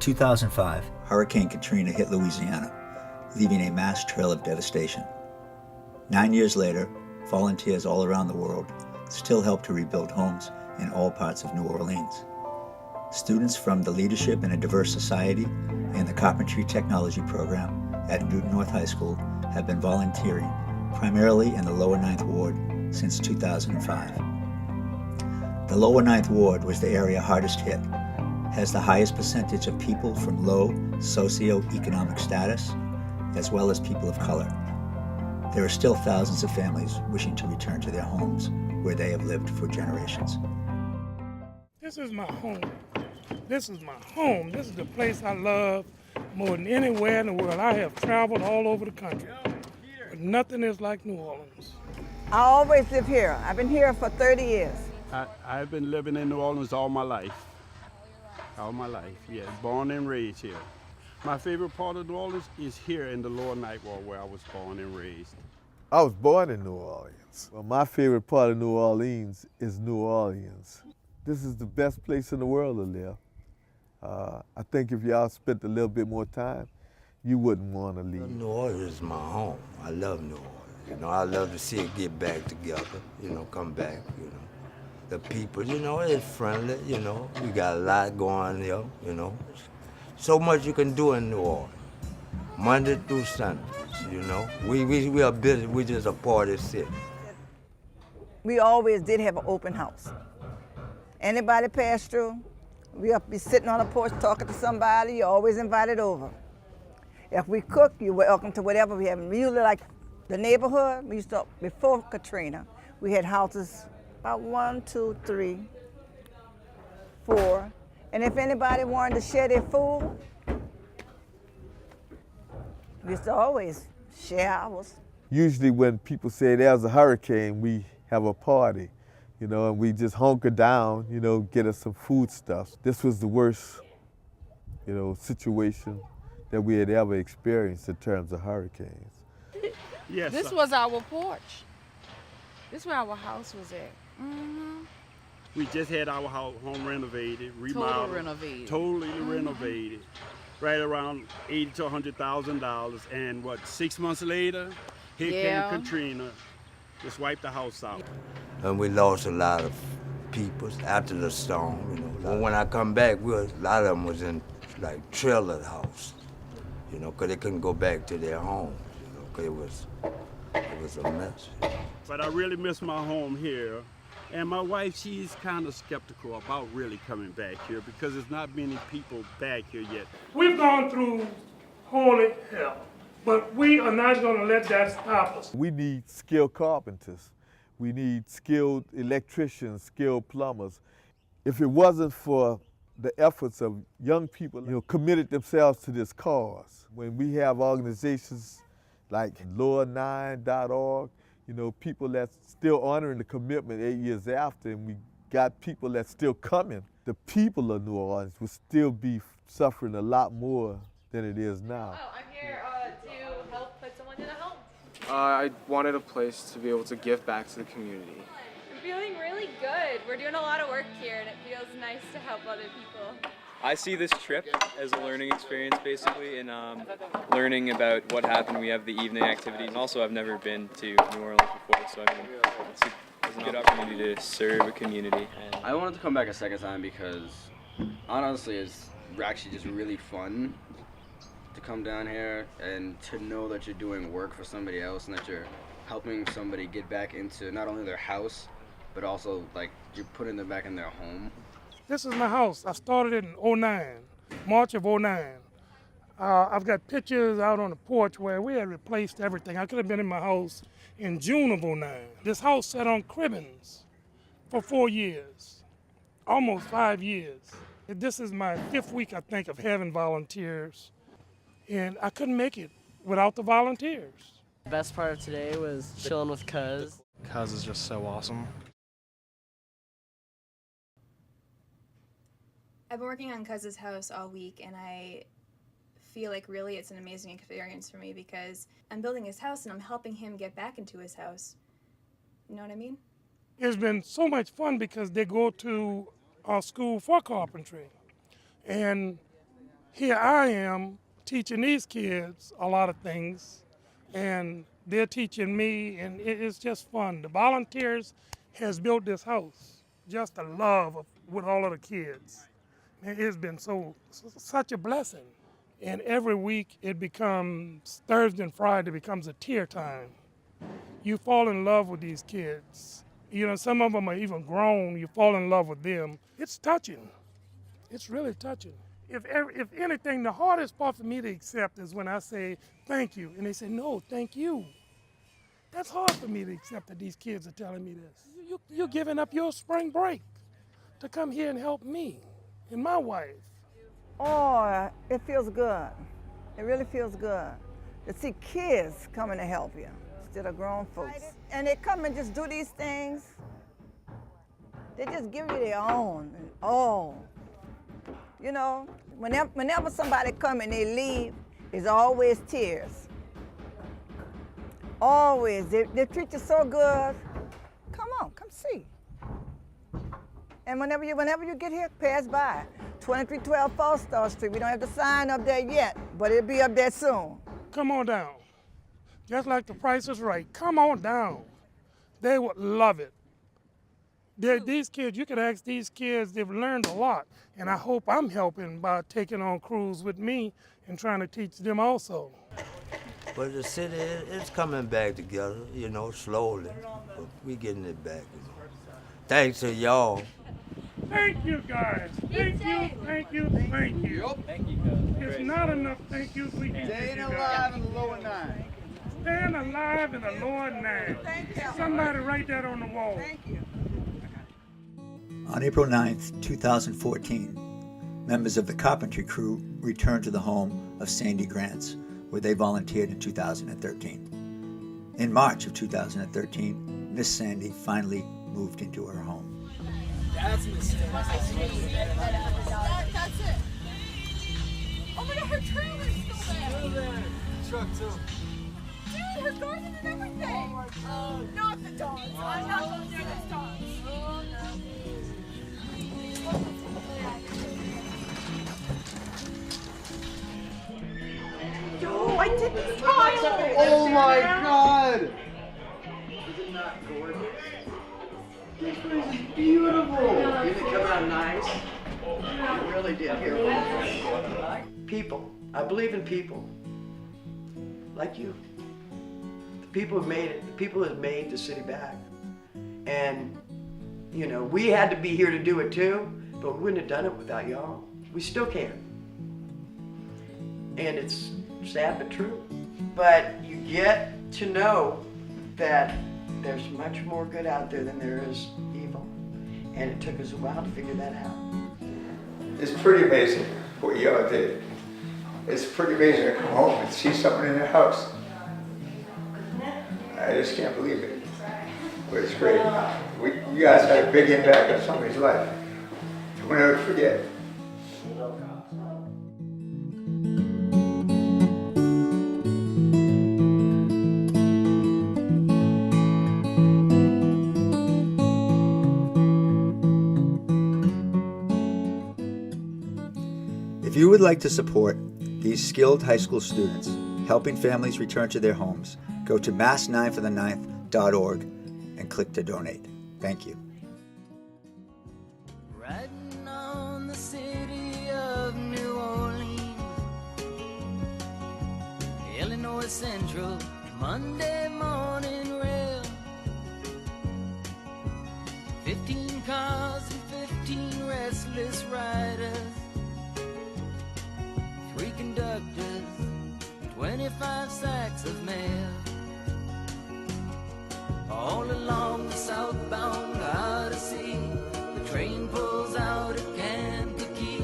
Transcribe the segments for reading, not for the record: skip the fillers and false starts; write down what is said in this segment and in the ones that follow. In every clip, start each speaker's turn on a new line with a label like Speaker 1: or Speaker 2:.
Speaker 1: 2005, Hurricane Katrina hit Louisiana, leaving a mass trail of devastation. 9 years later, volunteers all around the world still help to rebuild homes in all parts of New Orleans. Students from the Leadership in a Diverse Society and the Carpentry Technology Program at Newton North High School have been volunteering primarily in the Lower Ninth Ward since 2005. The Lower Ninth Ward was the area hardest hit, has the highest percentage of people from low socioeconomic status, as well as people of color. There are still thousands of families wishing to return to their homes where they have lived for generations.
Speaker 2: This is my home. This is my home. This is the place I love more than anywhere in the world. I have traveled all over the country, but nothing is like New Orleans.
Speaker 3: I always live here. I've been here for 30 years.
Speaker 4: I've been living in New Orleans all my life. All my life, yeah. Born and raised here. My favorite part of New Orleans is here in the Lower Ninth Ward where I was born and raised.
Speaker 5: I was born in New Orleans. Well, my favorite part of New Orleans is New Orleans. This is the best place in the world to live. I think if y'all spent a little bit more time, you wouldn't want to leave.
Speaker 6: New Orleans is my home. I love New Orleans. You know, I love to see it get back together, you know, come back, you know. The people, you know, it's friendly, you know. We got a lot going there, you know. So much you can do in New Orleans, Monday through Sunday, you know. We are busy, we just a party city.
Speaker 3: We always did have an open house. Anybody pass through, we'll be sitting on the porch talking to somebody, you're always invited over. If we cook, you're welcome to whatever we have. We usually like the neighborhood, we used to, before Katrina, we had houses about 1, 2, 3, 4. And if anybody wanted to share their food, we used to always share ours.
Speaker 5: Usually when people say there's a hurricane, we have a party, you know, and we just hunker down, you know, get us some foodstuffs. This was the worst, you know, situation that we had ever experienced in terms of hurricanes.
Speaker 4: Yes.
Speaker 7: This was our porch. This is where our house was at. Mm-hmm.
Speaker 4: We just had our home renovated, remodeled. Totally renovated. Right around $80,000 to $100,000. And what, 6 months later, here came Katrina. Just wiped the house out.
Speaker 6: And we lost a lot of people after the storm, you know. When I come back, a lot of them was in like trailer house, you know, because they couldn't go back to their homes, you know, because it was a mess.
Speaker 4: But I really miss my home here. And my wife, she's kind of skeptical about really coming back here because there's not many people back here yet.
Speaker 2: We've gone through holy hell, but we are not going to let that stop us.
Speaker 5: We need skilled carpenters. We need skilled electricians, skilled plumbers. If it wasn't for the efforts of young people, you know, committed themselves to this cause, when we have organizations like lower9.org, you know, people that's still honoring the commitment 8 years after, and we got people that's still coming, the people of New Orleans would still be suffering a lot more than it is now.
Speaker 8: Oh, I'm here to help put someone in a home.
Speaker 9: I wanted a place to be able to give back to the community.
Speaker 8: I'm feeling really good. We're doing a lot of work here, and it feels nice to help other people.
Speaker 10: I see this trip as a learning experience, basically, and learning about what happened. We have the evening activity, and also I've never been to New Orleans before, so I mean, it's a good opportunity to serve a community.
Speaker 11: I wanted to come back a second time because, honestly, it's actually just really fun to come down here and to know that you're doing work for somebody else and that you're helping somebody get back into not only their house, but also, like, you're putting them back in their home.
Speaker 2: This is my house. I started it in '09, March of '09. I've got pictures out on the porch where we had replaced everything. I could have been in my house in June of '09. This house sat on cribbings for 4 years, almost 5 years. This is my 5th week, I think, of having volunteers, and I couldn't make it without the volunteers.
Speaker 12: The best part of today was chilling with Cuz.
Speaker 9: Cuz is just so awesome.
Speaker 13: I've been working on Cuz's house all week, and I feel like really it's an amazing experience for me because I'm building his house and I'm helping him get back into his house. You know what I mean?
Speaker 2: It's been so much fun because they go to our school for carpentry. And here I am teaching these kids a lot of things, and they're teaching me, and it's just fun. The volunteers has built this house, just a love with all of the kids. It's been such a blessing. And every week it becomes, Thursday and Friday becomes a tear time. You fall in love with these kids. You know, some of them are even grown, you fall in love with them. It's touching. It's really touching. If anything, the hardest part for me to accept is when I say, thank you, and they say, no, thank you. That's hard for me to accept that these kids are telling me this. You're giving up your spring break to come here and help me and my wife.
Speaker 3: Oh, it feels good. It really feels good to see kids coming to help you instead of grown folks. And they come and just do these things. They just give you their own. Oh, you know, whenever somebody come and they leave, it's always tears. Always. They treat you so good. Come on, come see. And whenever you get here, pass by. 2312 Falstaff Street. We don't have the sign up there yet, but it'll be up there soon.
Speaker 2: Come on down. Just like The Price is Right. Come on down. They would love it. These kids, you could ask these kids, they've learned a lot. And I hope I'm helping by taking on crews with me and trying to teach them also.
Speaker 6: But the city, it's coming back together, you know, slowly. But we getting it back, you know. Thanks to y'all.
Speaker 2: Thank you, guys. Thank you, thank you, thank you.
Speaker 10: Thank you, guys.
Speaker 2: There's not enough thank yous we can give you guys.
Speaker 14: Staying alive in the lower nine.
Speaker 2: Staying alive in the lower nine. Somebody write that on the wall.
Speaker 3: Thank you.
Speaker 1: On April 9th, 2014, members of the Carpentry crew returned to the home of Sandy Grants, where they volunteered in 2013. In March of 2013, Miss Sandy finally moved into her home.
Speaker 14: That's Miss
Speaker 8: That's it. Oh my God, her trailer's still there.
Speaker 14: Truck too.
Speaker 8: Dude, her garden and everything. Oh my God. Not the dogs. I'm not going near those dogs. Oh no.
Speaker 3: Oh, I did this tile.
Speaker 14: Oh my God! Is it not gorgeous? This place is beautiful. Didn't it come out nice? It really did. Here. People. I believe in people. Like you. The people have made it. The people have made the city back. And, you know, we had to be here to do it too, but we wouldn't have done it without y'all. We still can't. And it's sad but true. But you get to know that there's much more good out there than there is evil. And it took us a while to figure that out.
Speaker 15: It's pretty amazing what y'all did. It's pretty amazing to come home and see someone in the house. I just can't believe it. But it's great. You guys had a big impact on somebody's life. We'll never forget.
Speaker 1: If you would like to support these skilled high school students helping families return to their homes, go to mass9forthe9th.org and click to donate. Thank you.
Speaker 16: Riding on the city of New Orleans, Illinois Central, Monday morning rail. 15 cars and 15 restless riders. 3 conductors, 25 sacks of mail. All along the southbound Odyssey, the train pulls out at Kankakee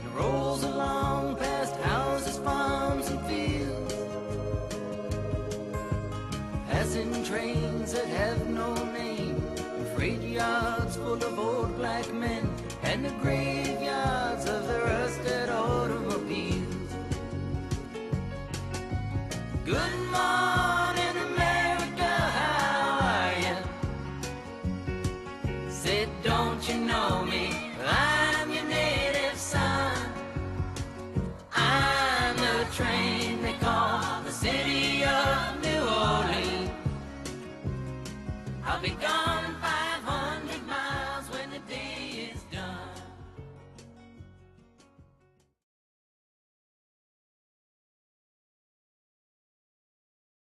Speaker 16: and rolls along past houses, farms, and fields. Passing trains that have no name, and freight yards full of old black men, and the great